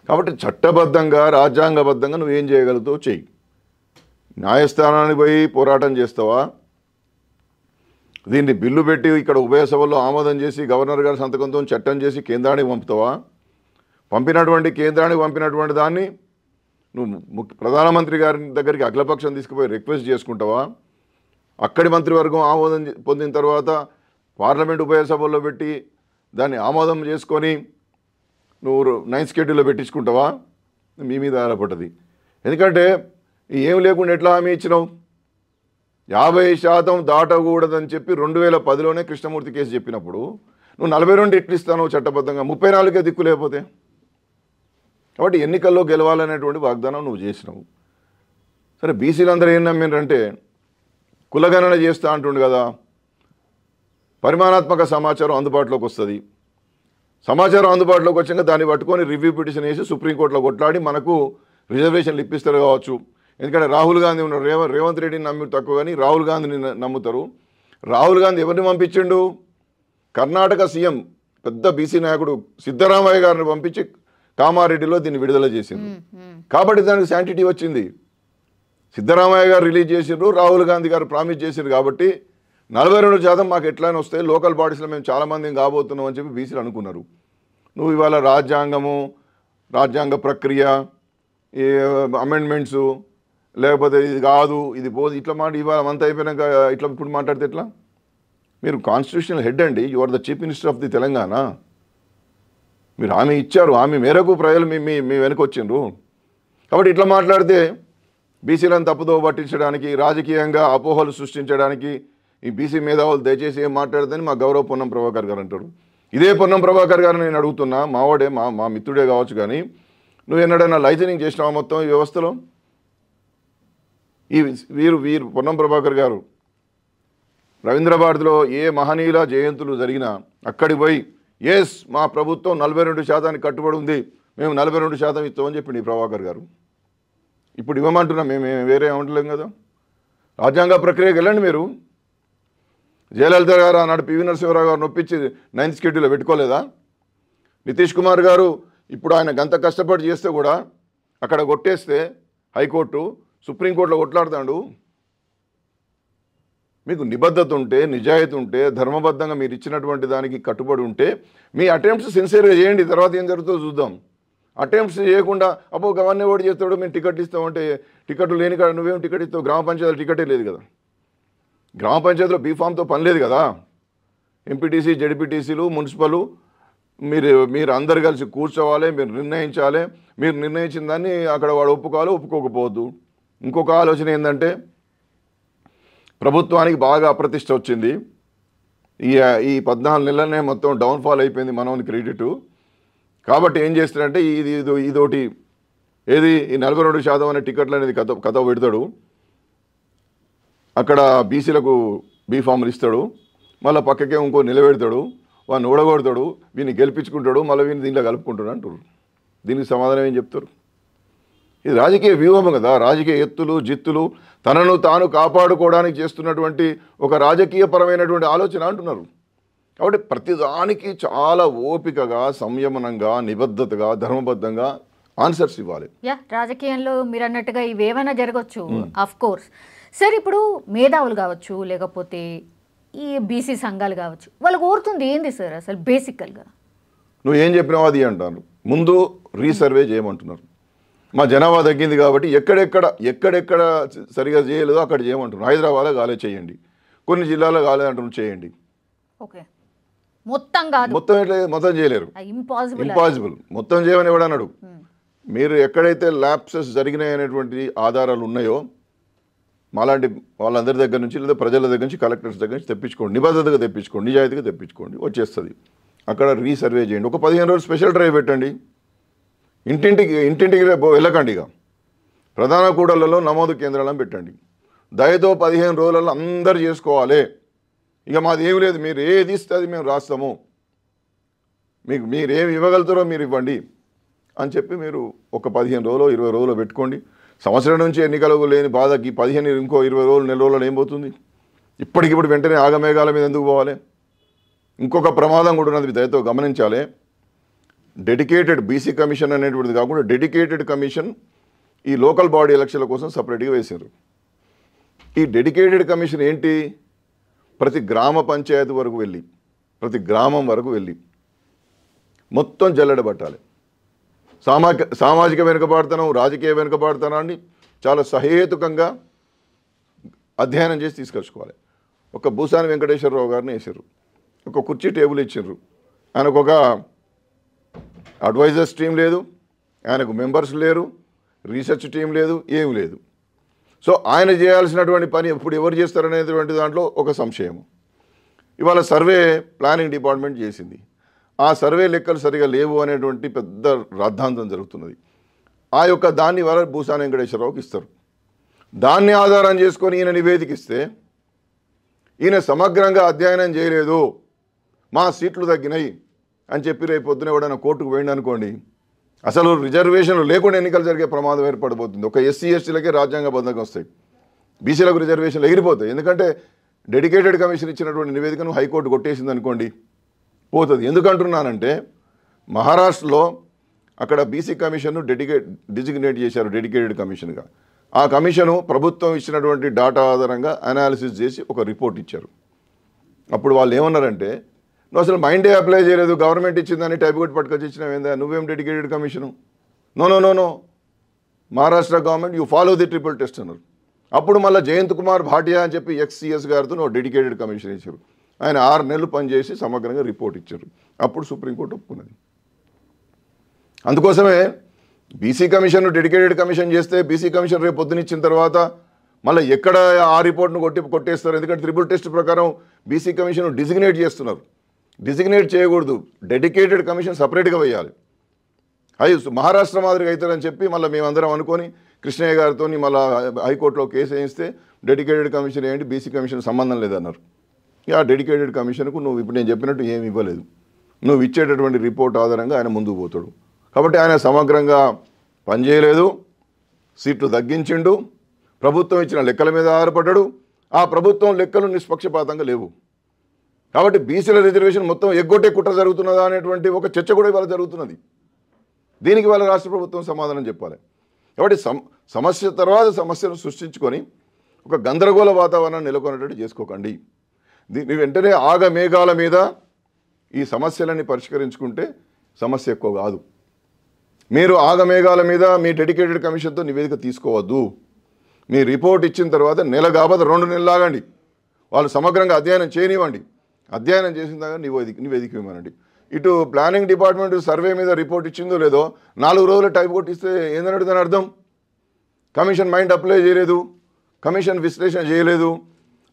కాబట్టి చట్టబద్ధంగా రాజ్యాంగబద్ధంగా నువ్వేం చేయగలుగుతావు చెయ్యి. న్యాయస్థానానికి పోయి పోరాటం చేస్తావా? దీన్ని బిల్లు పెట్టి ఇక్కడ ఉభయ సభల్లో ఆమోదం చేసి గవర్నర్ గారి సంతకంతో చట్టం చేసి కేంద్రానికి పంపినటువంటి దాన్ని నువ్వు ప్రధానమంత్రి గారి దగ్గరికి అఖిలపక్షం తీసుకుపోయి రిక్వెస్ట్ చేసుకుంటావా? అక్కడి మంత్రివర్గం ఆమోదం పొందిన తర్వాత పార్లమెంట్ ఉభయ సభల్లో పెట్టి దాన్ని ఆమోదం చేసుకొని నువ్వు 9th షెడ్యూల్లో పెట్టించుకుంటావా? మీ మీద ఆధారపడ్డది. ఎందుకంటే ఏం లేకుండా ఎట్లా హామీ ఇచ్చినావు? 50% దాటకూడదని చెప్పి 2010లోనే కృష్ణమూర్తి కేసు చెప్పినప్పుడు నువ్వు 42 ఎట్లు ఇస్తావు చట్టబద్ధంగా? 34కే దిక్కు లేకపోతే. కాబట్టి ఎన్నికల్లో గెలవాలనేటువంటి వాగ్దానం నువ్వు చేసినావు. సరే, బీసీలందరూ ఏం నమ్మిండ్రంటే కులగణన చేస్తా అంటుండు కదా, పరిమాణాత్మక సమాచారం అందుబాటులోకి వస్తుంది. సమాచారం అందుబాటులోకి వచ్చాక దాన్ని పట్టుకొని రివ్యూ పిటిషన్ వేసి సుప్రీంకోర్టులో కొట్లాడి మనకు రిజర్వేషన్లు ఇప్పిస్తారు కావచ్చు. ఎందుకంటే రాహుల్ గాంధీ ఉన్నారు, రేవంత్ రెడ్డిని నమ్మి తక్కువ కానీ రాహుల్ గాంధీని నమ్ముతారు. రాహుల్ గాంధీ ఎవరిని పంపించిండు? కర్ణాటక సీఎం పెద్ద బీసీ నాయకుడు సిద్ధరామయ్య గారిని పంపించి కామారెడ్డిలో దీన్ని విడుదల చేసింది. కాబట్టి దానికి శాంటిటీ వచ్చింది. సిద్ధరామయ్య గారు రిలీజ్ చేసిండ్రు, రాహుల్ గాంధీ గారు ప్రామిస్ చేసిండ్రు. కాబట్టి 42% మాకు ఎట్లయినా వస్తాయి, లోకల్ బాడీస్లో మేము చాలామంది కాబోతున్నాం అని చెప్పి బీసీలు అనుకున్నారు. నువ్వు ఇవాళ రాజ్యాంగ ప్రక్రియ, ఈ అమెండ్మెంట్సు, లేకపోతే ఇది కాదు ఇది పోదు ఇట్లా ఇవాళ అంతా అయిపోయినాక ఇట్లా ఇప్పుడు మాట్లాడితే ఎట్లా? మీరు కాన్స్టిట్యూషనల్ హెడ్ అండి, you are the chief minister of the Telangana. మీరు హామీ ఇచ్చారు, హామీ మేరకు ప్రజలు మీ వెనక వచ్చిండ్రు. కాబట్టి ఇట్లా మాట్లాడితే బీసీలను తప్పుదో పట్టించడానికి, రాజకీయంగా అపోహలు సృష్టించడానికి ఈ బీసీ మేధావులు దయచేసి ఏం మాట్లాడదని మా గౌరవ పొన్నం ప్రభాకర్ గారు అంటారు. ఇదే పొన్నం ప్రభాకర్ గారు నేను అడుగుతున్నా, మావాడే మా మిత్రుడే కావచ్చు, కానీ నువ్వు ఎన్నడైనా లైజనింగ్ చేసినావా మొత్తం ఈ వ్యవస్థలో? ఈ వీరు పొన్నం ప్రభాకర్ గారు రవీంద్ర భారతిలో ఏ మహనీయుల జయంతులు జరిగినా అక్కడికి పోయి ఎస్ మా ప్రభుత్వం 42% కట్టుబడి ఉంది, మేము 42% ఇస్తామని చెప్పింది ప్రభాకర్ గారు. ఇప్పుడు ఇవ్వమంటున్నాం, మేము వేరే ఏమంటలేం కదా. రాజ్యాంగ ప్రక్రియకి వెళ్ళండి మీరు. జయలలిత గారు ఆనాడు పివి నరసింహారావు గారు నొప్పించి 9th షెడ్యూల్లో పెట్టుకోలేదా? నితీష్ కుమార్ గారు ఇప్పుడు ఆయన గంత కష్టపడి చేస్తే కూడా అక్కడ కొట్టేస్తే హైకోర్టు సుప్రీంకోర్టులో కొట్లాడుతాడు. మీకు నిబద్ధత ఉంటే, నిజాయితీ ఉంటే, ధర్మబద్ధంగా మీరు ఇచ్చినటువంటి దానికి కట్టుబడి ఉంటే మీ అటెంప్ట్స్ సిన్సియర్గా చేయండి. తర్వాత ఏం జరుగుతుందో చూద్దాం. అటెంప్ట్స్ చేయకుండా అబ్బో గవర్నర్ ఓడి చేస్తాడు, మేము టికెట్ ఇస్తామంటే టికెట్లు లేని కాడ నువ్వేం టికెట్ ఇస్తావు? గ్రామ పంచాయతీలో టికెటే లేదు కదా. గ్రామ పంచాయతీలో బీఫామ్తో పని లేదు కదా. ఎంపీటీసీ, జడ్పీటీసీలు, మున్సిపల్ మీరు అందరు కలిసి కూర్చోవాలి, మీరు నిర్ణయించాలి. మీరు నిర్ణయించిన దాన్ని అక్కడ వాడు ఒప్పుకోవాలి, ఒప్పుకోకపోవద్దు. ఇంకొక ఆలోచన ఏంటంటే ప్రభుత్వానికి బాగా అప్రతిష్ట వచ్చింది. ఈ 14 నెలలనే మొత్తం డౌన్ఫాల్ అయిపోయింది మనోని క్రెడిట్. కాబట్టి ఏం చేస్తారంటే ఇదోటి ఏది ఈ 42% అనే టికెట్లు అనేది కథ పెడతాడు. అక్కడ బీసీలకు బీఫామ్లు ఇస్తాడు, మళ్ళీ పక్కకే ఇంకో నిలబెడతాడు, వాడిని ఓడగొడతాడు, వీని గెలిపించుకుంటాడు, మళ్ళీ వీని దీంట్లో కలుపుకుంటాడు అంటారు. దీనికి సమాధానం ఏం చెప్తారు? ఇది రాజకీయ వ్యూహం కదా. రాజకీయ ఎత్తులు జిత్తులు తనను తాను కాపాడుకోవడానికి చేస్తున్నటువంటి ఒక రాజకీయపరమైనటువంటి ఆలోచన అంటున్నారు. కాబట్టి ప్రతిదానికి చాలా ఓపికగా, సంయమనంగా, నిబద్ధతగా, ధర్మబద్ధంగా ఆన్సర్స్ ఇవ్వాలి. రాజకీయంలో మీరు అన్నట్టుగా ఇవేమైనా జరగవచ్చు ఆఫ్ కోర్స్. సరే, ఇప్పుడు మేధావులు కావచ్చు, లేకపోతే ఈ బీసీ సంఘాలు కావచ్చు, వాళ్ళు కోరుతుంది ఏంది సార్ అసలు బేసికల్గా? నువ్వు ఏం చెప్పినావు అది అంటాను. ముందు రీసర్వే చేయమంటున్నారు. మా జనాభా తగ్గింది కాబట్టి ఎక్కడెక్కడ సరిగా చేయలేదో అక్కడ చేయమంటున్నారు. హైదరాబాద్లో కాలేజ్ చేయండి, కొన్ని జిల్లాలో కాలేజ్ అంటున్నారు, చేయండి. ఓకే, మొత్తం కాదు. మొత్తం ఎట్లా? మొత్తం చేయలేరు, ఇంపాసిబుల్. మొత్తం చేయమని ఎవడన్నాడు? మీరు ఎక్కడైతే ల్యాప్సెస్ జరిగినాయి అనేటువంటి ఆధారాలు ఉన్నాయో మాలాంటి వాళ్ళందరి దగ్గర నుంచి, లేదా ప్రజల దగ్గర నుంచి, కలెక్టర్స్ దగ్గర నుంచి తెప్పించుకోండి, నిబద్ధతగా తెప్పించుకోండి, నిజాయితీగా తెప్పించుకోండి, వచ్చేస్తుంది. అక్కడ రీసర్వే చేయండి. ఒక 15 రోజులు స్పెషల్ డ్రైవ్ పెట్టండి. ఇంటింటికి వెళ్ళకండి. ఇక ప్రధాన కూడళ్లలో నమోదు కేంద్రాలను పెట్టండి. దయతో 15 రోజులలో అందరు చేసుకోవాలి. ఇక మాది ఏమి లేదు, మీరు ఏది ఇస్తే అది మేము రాస్తాము, మీరేమి ఇవ్వగలుగుతారో మీరు ఇవ్వండి అని చెప్పి మీరు ఒక 15 రోజులు 20 రోజులు పెట్టుకోండి. సంవత్సరం నుంచి ఎన్నికలు లేని బాధకి 15 ఇంకో 20 రోజులు, నెల రోజులు ఏం పోతుంది? ఇప్పటికిప్పుడు వెంటనే ఆగమేఘాల మీద ఎందుకు పోవాలి? ఇంకొక ప్రమాదం కూడా ఉన్నది, దయతో గమనించాలి. డెడికేటెడ్ బీసీ కమిషన్ అనేటువంటిది కాకుండా డెడికేటెడ్ కమిషన్ ఈ లోకల్ బాడీ ఎలక్షన్ల కోసం సపరేట్గా వేశారు. ఈ డెడికేటెడ్ కమిషన్ ఏంటి? ప్రతి గ్రామ పంచాయతీ వరకు వెళ్ళి, ప్రతి గ్రామం వరకు వెళ్ళి మొత్తం జల్లెడబట్టాలి. సామాజిక వెనుకబాటుతనం, రాజకీయ వెనుకబాటుతనాన్ని చాలా సహేతుకంగా అధ్యయనం చేసి తీసుకొచ్చుకోవాలి. ఒక భూసాని వెంకటేశ్వరరావు గారిని వేసారు, ఒక కుర్చీ టేబుల్ ఇచ్చారు. ఆయనకు ఒక అడ్వైజర్స్ టీం లేదు, ఆయనకు మెంబర్స్ లేరు, రీసెర్చ్ టీం లేదు, ఏమి లేదు. సో ఆయన చేయాల్సినటువంటి పని ఇప్పుడు ఎవరు చేస్తారనేటువంటి దాంట్లో ఒక సంశయం. ఇవాళ సర్వే ప్లానింగ్ డిపార్ట్మెంట్ చేసింది, ఆ సర్వే లెక్కలు సరిగా లేవు అనేటువంటి పెద్ద రాద్ధాంతం జరుగుతున్నది. ఆ యొక్క దాన్ని వల్ల భూసాని వెంకటేశ్వరరావుకి ఇస్తారు. దాన్ని ఆధారం చేసుకొని ఈయన నివేదిక ఇస్తే ఈయన సమగ్రంగా అధ్యయనం చేయలేదు, మా సీట్లు తగ్గినాయి అని చెప్పి రేపు పొద్దున ఎవడైనా కోర్టుకు పోయింది అనుకోండి, అసలు రిజర్వేషన్లు లేకుండా ఎన్నికలు జరిగే ప్రమాదం ఏర్పడిపోతుంది. ఒక ఎస్సీ ఎస్టీలకే రాజ్యాంగబద్ధంగా వస్తాయి, బీసీలకు రిజర్వేషన్లు ఎగిరిపోతాయి. ఎందుకంటే డెడికేటెడ్ కమిషన్ ఇచ్చినటువంటి నివేదికను హైకోర్టు కొట్టేసింది అనుకోండి, పోతుంది. ఎందుకంటున్నానంటే మహారాష్ట్రలో అక్కడ బీసీ కమిషన్ను డిజిగ్నేట్ చేశారు డెడికేటెడ్ కమిషన్గా. ఆ కమిషను ప్రభుత్వం ఇచ్చినటువంటి డాటా ఆధారంగా అనాలిసిస్ చేసి ఒక రిపోర్ట్ ఇచ్చారు. అప్పుడు వాళ్ళు ఏమన్నారంటే, నువ్వు అసలు మైండే అప్లై చేయలేదు, గవర్నమెంట్ ఇచ్చిందని టైప్ కొట్టి పట్టుకొచ్చి ఇచ్చినావు ఏందా, నువ్వేం dedicated commission? No Maharashtra government you follow the triple test అన్నారు. అప్పుడు మళ్ళీ జయంత్ కుమార్ భాటియా అని చెప్పి ఎక్స్సీఎస్ గారితో నువ్వు డెడికేటెడ్ కమిషన్ ఇచ్చారు. ఆయన 6 నెలలు పనిచేసి సమగ్రంగా రిపోర్ట్ ఇచ్చారు. అప్పుడు సుప్రీంకోర్టు ఒప్పుకున్నది. అందుకోసమే బీసీ కమిషన్ డెడికేటెడ్ కమిషన్ చేస్తే బీసీ కమిషన్ రేపు పొద్దునిచ్చిన తర్వాత మళ్ళీ ఎక్కడ ఆ రిపోర్ట్ను కొట్టేస్తారు. ఎందుకంటే ట్రిపుల్ టెస్ట్ ప్రకారం బీసీ కమిషన్ డిజిగ్నేట్ చేస్తున్నారు. డిజిగ్నేట్ చేయకూడదు, డెడికేటెడ్ కమిషన్ సపరేట్గా వేయాలి. అవి మహారాష్ట్ర మాదిరిగా అవుతారని చెప్పి మళ్ళీ మేమందరం అనుకొని కృష్ణయ్య గారితో మళ్ళీ హైకోర్టులో కేసు వేయిస్తే డెడికేటెడ్ కమిషన్ ఏంటి బీసీ కమిషన్ సంబంధం లేదన్నారు. ఆ డెడికేటెడ్ కమిషన్కు నువ్వు ఇప్పుడు నేను చెప్పినట్టు ఏమి ఇవ్వలేదు, నువ్వు ఇచ్చేటటువంటి రిపోర్ట్ ఆధారంగా ఆయన ముందుకు పోతాడు. కాబట్టి ఆయన సమగ్రంగా పనిచేయలేదు, సీట్లు తగ్గించిండు, ప్రభుత్వం ఇచ్చిన లెక్కల మీద ఆధారపడ్డాడు. ఆ ప్రభుత్వం లెక్కలు నిష్పక్షపాతంగా లేవు. కాబట్టి బీసీల రిజర్వేషన్ మొత్తం ఎగ్గొట్టే కుట్ర జరుగుతున్నదా అనేటువంటి ఒక చర్చ కూడా ఇవాళ జరుగుతున్నది. దీనికి వాళ్ళ రాష్ట్ర ప్రభుత్వం సమాధానం చెప్పాలి. కాబట్టి సమస్య తర్వాత సమస్యను సృష్టించుకొని ఒక గందరగోళ వాతావరణాన్ని నెలకొనేటట్టు చేసుకోకండి. దీని వెంటనే ఆగమేఘాల మీద ఈ సమస్యలన్నీ పరిష్కరించుకుంటే సమస్య ఎక్కువ కాదు. మీరు ఆగమేఘాల మీద మీ డెడికేటెడ్ కమిషన్తో నివేదిక తీసుకోవద్దు. మీ రిపోర్ట్ ఇచ్చిన తర్వాత నెల కాకపోతే 2 నెలలు ఆగండి, వాళ్ళు సమగ్రంగా అధ్యయనం చేయనివ్వండి. అధ్యయనం చేసిన తర్వాత నివేదిక ఇవ్వమనండి. ఇటు ప్లానింగ్ డిపార్ట్మెంట్ సర్వే మీద రిపోర్ట్ ఇచ్చిందో లేదో 4 రోజులు టైప్ కొట్టిస్తే ఏందని దాని అర్థం? కమిషన్ మైండ్ అప్లై చేయలేదు, కమిషన్ విశ్లేషణ చేయలేదు,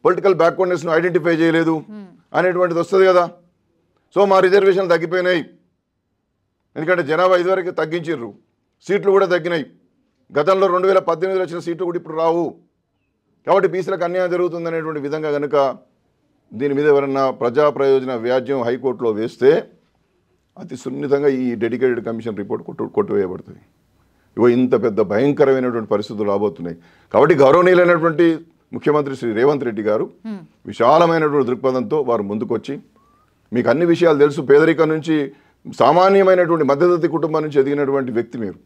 పొలిటికల్ బ్యాక్వర్డ్నెస్ను ఐడెంటిఫై చేయలేదు అనేటువంటిది వస్తుంది కదా. సో మా రిజర్వేషన్లు తగ్గిపోయినాయి, ఎందుకంటే జనాభా ఇదివరకు తగ్గించారు, సీట్లు కూడా తగ్గినాయి. గతంలో 2018లో వచ్చిన సీట్లు కూడా ఇప్పుడు రావు. కాబట్టి బీసీలకు అన్యాయం జరుగుతుంది అనేటువంటి విధంగా కనుక దీని మీద ఎవరన్నా ప్రజా ప్రయోజన వ్యాజ్యం హైకోర్టులో వేస్తే అతి సున్నితంగా ఈ డెడికేటెడ్ కమిషన్ రిపోర్ట్ కొట్టువేయబడుతుంది. ఇవో ఇంత పెద్ద భయంకరమైనటువంటి పరిస్థితులు రాబోతున్నాయి. కాబట్టి గౌరవనీయులైనటువంటి ముఖ్యమంత్రి శ్రీ రేవంత్ రెడ్డి గారు విశాలమైనటువంటి దృక్పథంతో వారు ముందుకొచ్చి, మీకు అన్ని విషయాలు తెలుసు, పేదరికం నుంచి సామాన్యమైనటువంటి మధ్యతరగతి కుటుంబం నుంచి ఎదిగినటువంటి వ్యక్తి మీరు.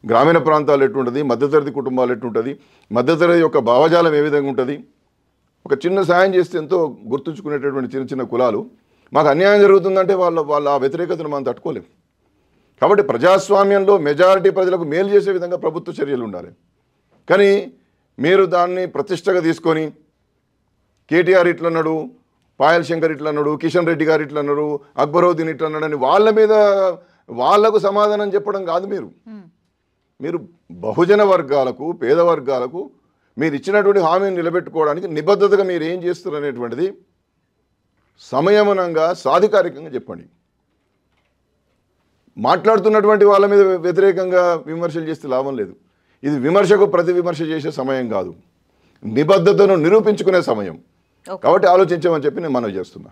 గ్రామీణ ప్రాంతాలు ఎట్టుంటుంది, మధ్యతరగతి కుటుంబాలు ఎట్టుంటుంది, మధ్యతరగతి యొక్క భావజాలం ఏ విధంగా ఉంటుంది, ఒక చిన్న సాయం చేస్తే ఎంతో గుర్తుంచుకునేటటువంటి చిన్న చిన్న కులాలు మాకు అన్యాయం జరుగుతుందంటే వాళ్ళ ఆ వ్యతిరేకతను మనం తట్టుకోలేము. కాబట్టి ప్రజాస్వామ్యంలో మెజారిటీ ప్రజలకు మేలు చేసే విధంగా ప్రభుత్వ చర్యలు ఉండాలి. కానీ మీరు దాన్ని ప్రతిష్టగా తీసుకొని కేటీఆర్ ఇట్లన్నాడు, పాయల్ శంకర్ ఇట్లన్నాడు, కిషన్ రెడ్డి గారు ఇట్లన్నారు, అక్బరుద్దీన్ ఇట్లన్నాడని వాళ్ళ మీద వాళ్లకు సమాధానం చెప్పడం కాదు. మీరు బహుజన వర్గాలకు, పేద వర్గాలకు మీరు ఇచ్చినటువంటి హామీని నిలబెట్టుకోవడానికి నిబద్ధతగా మీరు ఏం చేస్తారు అనేటువంటిది సంయమనంగా సాధికారికంగా చెప్పండి. మాట్లాడుతున్నటువంటి వాళ్ళ మీద వ్యతిరేకంగా విమర్శలు చేస్తే లాభం లేదు. ఇది విమర్శకు ప్రతి విమర్శ చేసే సమయం కాదు, నిబద్ధతను నిరూపించుకునే సమయం. కాబట్టి ఆలోచించమని చెప్పి నేను మనవి చేస్తున్నా.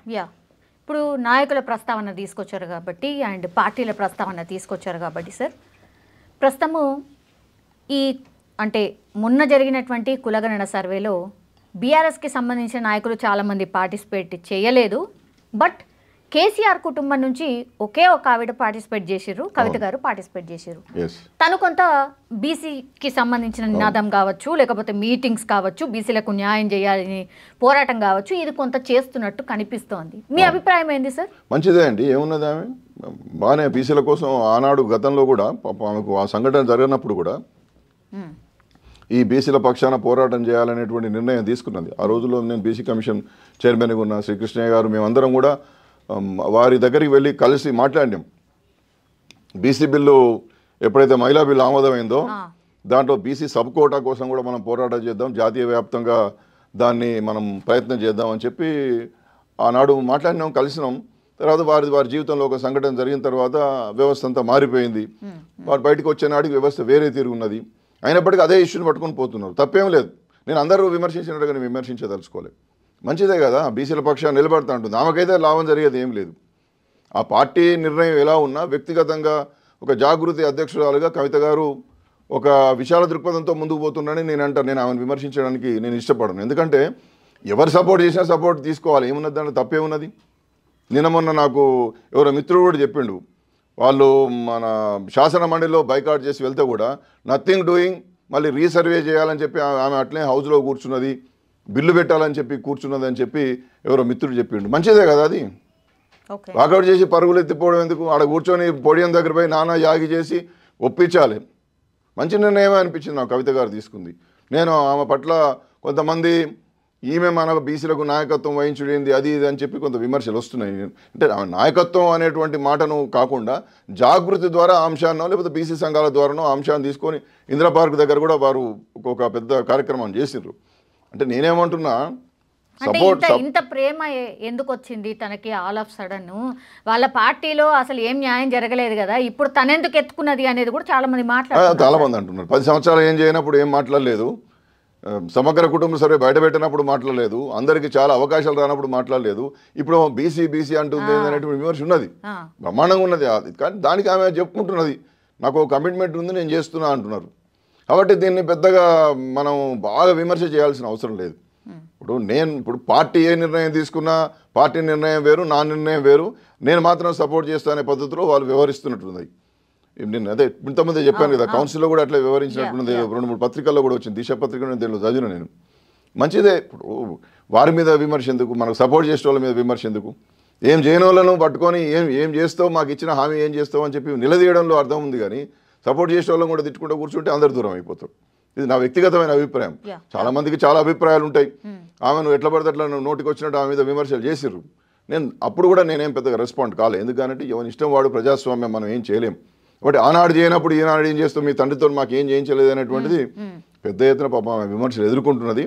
ఇప్పుడు నాయకుల ప్రస్తావన తీసుకొచ్చారు కాబట్టి అండ్ పార్టీల ప్రస్తావన తీసుకొచ్చారు కాబట్టి సార్, ప్రస్తుతము ఈ అంటే మొన్న జరిగినటువంటి కులగణన సర్వేలో బీఆర్ఎస్కి సంబంధించిన నాయకులు చాలామంది పార్టిసిపేట్ చేయలేదు. బట్ కేసీఆర్ కుటుంబం నుంచి ఒకే ఒక ఆవిడ పార్టిసిపేట్ చేసిర్రు, కవిత గారు పార్టిసిపేట్ చేసిర్రు. తను కొంత బీసీకి సంబంధించిన నినాదం కావచ్చు, లేకపోతే మీటింగ్స్ కావచ్చు, బీసీలకు న్యాయం చేయాలని పోరాటం కావచ్చు, ఇది కొంత చేస్తున్నట్టు కనిపిస్తోంది. మీ అభిప్రాయం ఏంది సార్? మంచిదే అండి, ఏమున్నది ఆమె బాగానే బీసీల కోసం ఆనాడు గతంలో కూడా ఆమెకు ఆ సంఘటన జరిగినప్పుడు కూడా ఈ బీసీల పక్షాన పోరాటం చేయాలనేటువంటి నిర్ణయం తీసుకున్నది. ఆ రోజుల్లో నేను బీసీ కమిషన్ చైర్మన్గా ఉన్న శ్రీకృష్ణయ్య గారు మేమందరం కూడా వారి దగ్గరికి వెళ్ళి కలిసి మాట్లాడినాం. బీసీ బిల్లు ఎప్పుడైతే మహిళా బిల్లు ఆమోదమైందో దాంట్లో బీసీ సబ్ కోటా కోసం కూడా మనం పోరాటం చేద్దాం, జాతీయ వ్యాప్తంగా దాన్ని మనం ప్రయత్నం చేద్దాం అని చెప్పి ఆనాడు మాట్లాడినాం, కలిసినాం. తర్వాత వారి జీవితంలో ఒక సంఘటన జరిగిన తర్వాత వ్యవస్థ అంతా మారిపోయింది. వారు బయటకు వచ్చే నాటికి వ్యవస్థ వేరే తిరుగున్నది. అయినప్పటికీ అదే ఇష్యూని పట్టుకొని పోతున్నారు. తప్పేం లేదు, నేను అందరూ విమర్శించినట్టుగా నేను విమర్శించదలుచుకోలేదు. మంచిదే కదా, బీసీల పక్షాన్ని నిలబడతా ఉంటుంది. ఆమెకైతే లాభం జరిగేది ఏం లేదు. ఆ పార్టీ నిర్ణయం ఎలా ఉన్నా వ్యక్తిగతంగా ఒక జాగృతి అధ్యక్షురాలుగా కవిత గారు ఒక విశాల దృక్పథంతో ముందుకు పోతున్నానని నేను అంటాను. నేను ఆమెను విమర్శించడానికి నేను ఇష్టపడను. ఎందుకంటే ఎవరు సపోర్ట్ చేసినా సపోర్ట్ తీసుకోవాలి, ఏమున్నది దాంట్లో తప్పేమున్నది. నిన్న మొన్న నాకు ఎవరో మిత్రుడు కూడా చెప్పిండు, వాళ్ళు మన శాసన మండలిలో బైకాట్ చేసి వెళ్తే కూడా నథింగ్ డూయింగ్, మళ్ళీ రీసర్వే చేయాలని చెప్పి ఆమె అట్లే హౌస్లో కూర్చున్నది, బిల్లు పెట్టాలని చెప్పి కూర్చున్నది అని చెప్పి ఎవరో మిత్రుడు చెప్పిండు. మంచిదే కదా, అది వాకౌట్ చేసి పరుగులు ఎత్తిపోవడం ఎందుకు? ఆడ కూర్చొని పోడియం దగ్గర పోయి నానా యాగి చేసి ఒప్పించాలి. మంచి నిర్ణయమే అనిపించింది నాకు కవిత గారు తీసుకుంది. నేను ఆమె పట్ల కొంతమంది ఈమె మన బీసీలకు నాయకత్వం వహించుడేంది అది ఇది అని చెప్పి కొంత విమర్శలు వస్తున్నాయి. అంటే ఆమె నాయకత్వం అనేటువంటి మాటను కాకుండా జాగృతి ద్వారా అంశాన్నో లేకపోతే బీసీ సంఘాల ద్వారానో అంశాన్ని తీసుకొని ఇందిరా పార్క్ దగ్గర కూడా వారు ఒక పెద్ద కార్యక్రమం చేసిర్రు. అంటే నేనేమంటున్నా, అంటే ఇంత ప్రేమ ఎందుకు వచ్చింది తనకి ఆల్ ఆఫ్ సడన్? వాళ్ళ పార్టీలో అసలు ఏం న్యాయం జరగలేదు కదా, ఇప్పుడు తనెందుకు ఎత్తుకున్నది అనేది కూడా చాలా మంది మాట్లాడుతున్నారు. చాలా మంది అంటున్నారు 10 సంవత్సరాలు ఏం చేయనప్పుడు ఏం మాట్లాడలేదు, సమగ్ర కుటుంబ సర్వే బయట పెట్టినప్పుడు మాట్లాడలేదు, అందరికీ చాలా అవకాశాలు రానప్పుడు మాట్లాడలేదు, ఇప్పుడు బీసీ అంటుంది అనేటువంటి విమర్శ ఉన్నది, బ్రహ్మాండంగా ఉన్నది. కానీ దానికి ఆమె చెప్పుకుంటున్నది నాకు ఒక కమిట్మెంట్ ఉంది నేను చేస్తున్నా అంటున్నారు. కాబట్టి దీన్ని పెద్దగా మనం బాగా విమర్శ చేయాల్సిన అవసరం లేదు. ఇప్పుడు పార్టీ ఏ నిర్ణయం తీసుకున్నా పార్టీ నిర్ణయం వేరు, నా నిర్ణయం వేరు, నేను మాత్రం సపోర్ట్ చేస్తానే పద్ధతిలో వాళ్ళు వ్యవహరిస్తున్నట్టున్నది. నేను అదే ఇంతకుముందే చెప్పాను కదా, కౌన్సిల్లో కూడా అట్లా వ్యవహరించినట్టున్నది. 2-3 పత్రికల్లో కూడా వచ్చింది, దిశ పత్రిక దీనిలో చదివిన నేను. మంచిదే, ఇప్పుడు వారి మీద విమర్శ ఎందుకు, మనకు సపోర్ట్ చేసే వాళ్ళ మీద విమర్శ ఎందుకు? ఏం చేయని వాళ్ళను పట్టుకొని ఏం చేస్తావు, మాకు ఇచ్చిన హామీ ఏం చేస్తావు అని చెప్పి నిలదీయడంలో అర్థం ఉంది. కానీ సపోర్ట్ చేసే వాళ్ళని కూడా తిట్టుకుంటూ కూర్చుంటే అందరు దూరం అయిపోతారు. ఇది నా వ్యక్తిగతమైన అభిప్రాయం. చాలా మందికి చాలా అభిప్రాయాలు ఉంటాయి. ఆమెను ఎట్లా పడితే అట్లా నోటికి వచ్చినట్టు ఆమె మీద విమర్శలు చేసిర్రు. అప్పుడు కూడా నేనేం పెద్దగా రెస్పాండ్ కాలేదు, ఎందుకంటే ఎవరి ఇష్టం వాడు, ప్రజాస్వామ్యం, మనం ఏం చేయలేం. కాబట్టి ఆనాడు చేయనప్పుడు ఈనాడు ఏం చేస్తాం, మీ తండ్రితో మాకు ఏం చేయించలేదు అనేటువంటిది పెద్ద ఎత్తున పాపం విమర్శలు ఎదుర్కొంటున్నది.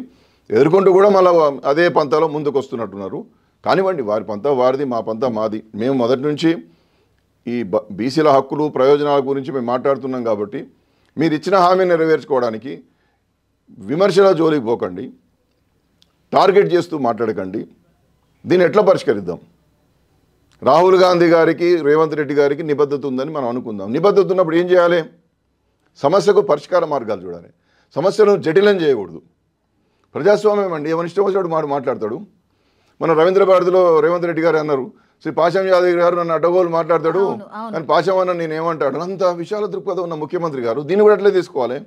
ఎదుర్కొంటూ కూడా మళ్ళీ అదే పంతాలో ముందుకు వస్తున్నట్టున్నారు. కానివ్వండి, వారి పంతా వారిది, మా పంతా మాది. మేము మొదటి నుంచి ఈ బీసీల హక్కులు ప్రయోజనాల గురించి మేము మాట్లాడుతున్నాం. కాబట్టి మీరు ఇచ్చిన హామీ నెరవేర్చుకోవడానికి విమర్శల జోలికి పోకండి, టార్గెట్ చేస్తూ మాట్లాడకండి. దీన్ని ఎట్లా పరిష్కరిద్దాం? రాహుల్ గాంధీ గారికి, రేవంత్ రెడ్డి గారికి నిబద్ధత ఉందని మనం అనుకుందాం. నిబద్ధత ఉన్నప్పుడు ఏం చేయాలి? సమస్యకు పరిష్కార మార్గాలు చూడాలి, సమస్యను జటిలం చేయకూడదు. ప్రజాస్వామ్యం అండి, ఎవరి ఇష్టం వచ్చినట్టు మాట్లాడతాడు. మన రవీంద్ర భారతిలో రేవంత్ రెడ్డి గారు అన్నారు, శ్రీ పాశం యాదవ్ గారు నన్ను అడ్డగోలు మాట్లాడతాడు, కానీ పాశం అన్న నేను ఏమంటాడు, అంత విశాల దృక్పథం ఉన్న ముఖ్యమంత్రి గారు దీన్ని కూడా అట్లే తీసుకోవాలి.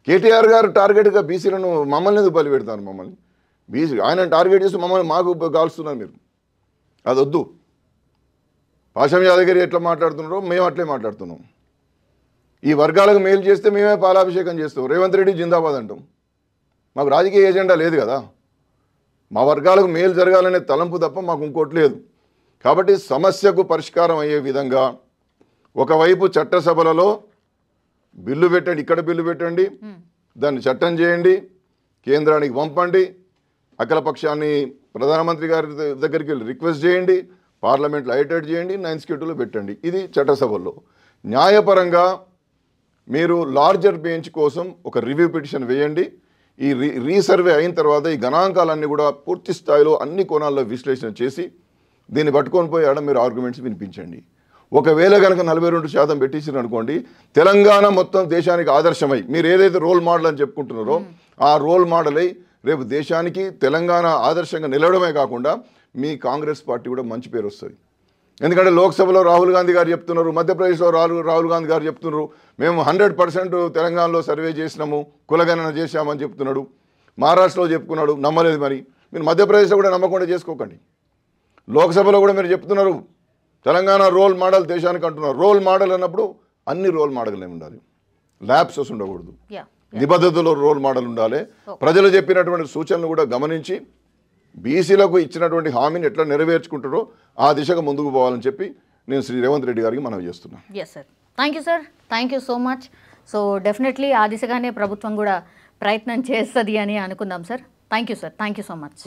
కేటీఆర్ గారు టార్గెట్గా బీసీలను మమ్మల్ని ఎందుకు బలి పెడతాను? మమ్మల్ని బీసీ ఆయన టార్గెట్ చేసి మమ్మల్ని మాకు కాల్స్తున్నారు మీరు. అది వద్దు. పాశం యాదవ్ గారు ఎట్లా మాట్లాడుతున్నారో మేము అట్లే మాట్లాడుతున్నాం. ఈ వర్గాలకు మేలు చేస్తే మేమే పాలాభిషేకం చేస్తాం, రేవంత్ రెడ్డి జిందాబాద్ అంటాం. మాకు రాజకీయ ఎజెండా లేదు కదా, మా వర్గాలకు మేలు జరగాలనే తలంపు తప్ప మాకు ఇంకోటి లేదు. కాబట్టి సమస్యకు పరిష్కారం అయ్యే విధంగా ఒకవైపు చట్టసభలలో బిల్లు పెట్టండి, ఇక్కడ బిల్లు పెట్టండి, దాన్ని చట్టం చేయండి, కేంద్రానికి పంపండి, అఖిలపక్షాన్ని ప్రధానమంత్రి గారి దగ్గరికి వెళ్ళి రిక్వెస్ట్ చేయండి, పార్లమెంట్లో హైటైట్ చేయండి, 9th షెడ్యూల్లో పెట్టండి. ఇది చట్టసభల్లో. న్యాయపరంగా మీరు లార్జర్ బెంచ్ కోసం ఒక రివ్యూ పిటిషన్ వేయండి. ఈ రీసర్వే అయిన తర్వాత ఈ గణాంకాలన్నీ కూడా పూర్తి స్థాయిలో అన్ని కోణాల్లో విశ్లేషణ చేసి దీన్ని పట్టుకొని పోయి ఆడ మీరు ఆర్గ్యుమెంట్స్ వినిపించండి. ఒకవేళ కనుక 42% పెట్టేసారు అనుకోండి, తెలంగాణ మొత్తం దేశానికి ఆదర్శమై మీరు ఏదైతే రోల్ మోడల్ అని చెప్పుకుంటున్నారో ఆ రోల్ మోడల్ అయి రేపు దేశానికి తెలంగాణ ఆదర్శంగా నిలవడమే కాకుండా మీ కాంగ్రెస్ పార్టీ కూడా మంచి పేరు వస్తుంది. ఎందుకంటే లోక్సభలో రాహుల్ గాంధీ గారు చెప్తున్నారు, మధ్యప్రదేశ్లో రాహుల్ గాంధీ గారు చెప్తున్నారు, మేము 100% తెలంగాణలో సర్వే చేసినాము, కులగణన చేశామని చెప్తున్నాడు. మహారాష్ట్రలో చెప్పుకున్నాడు, నమ్మలేదు. మరి మీరు మధ్యప్రదేశ్లో కూడా నమ్మకుండా చేసుకోకండి. లోక్సభలో కూడా మీరు చెప్తున్నారు తెలంగాణ రోల్ మోడల్ దేశానికి అంటున్నారు. రోల్ మోడల్ అన్నప్పుడు అన్ని రోల్ మోడల్నే ఉండాలి, ల్యాబ్సెస్ ఉండకూడదు, నిబద్ధతలో రోల్ మోడల్ ఉండాలి. ప్రజలు చెప్పినటువంటి సూచనలు కూడా గమనించి బీసీలకు ఇచ్చినటువంటి హామీని ఎట్లా నెరవేర్చుకుంటారో ఆ దిశగా ముందుకు పోవాలని చెప్పి నేను శ్రీ రేవంత్ రెడ్డి గారికి మనవి చేస్తున్నాను. Yes sir, thank you sir, thank you so much. So definitely ఆ దిశగానే ప్రభుత్వం కూడా ప్రయత్నం చేస్తుంది అని అనుకుందాం sir. Thank you sir, thank you so much.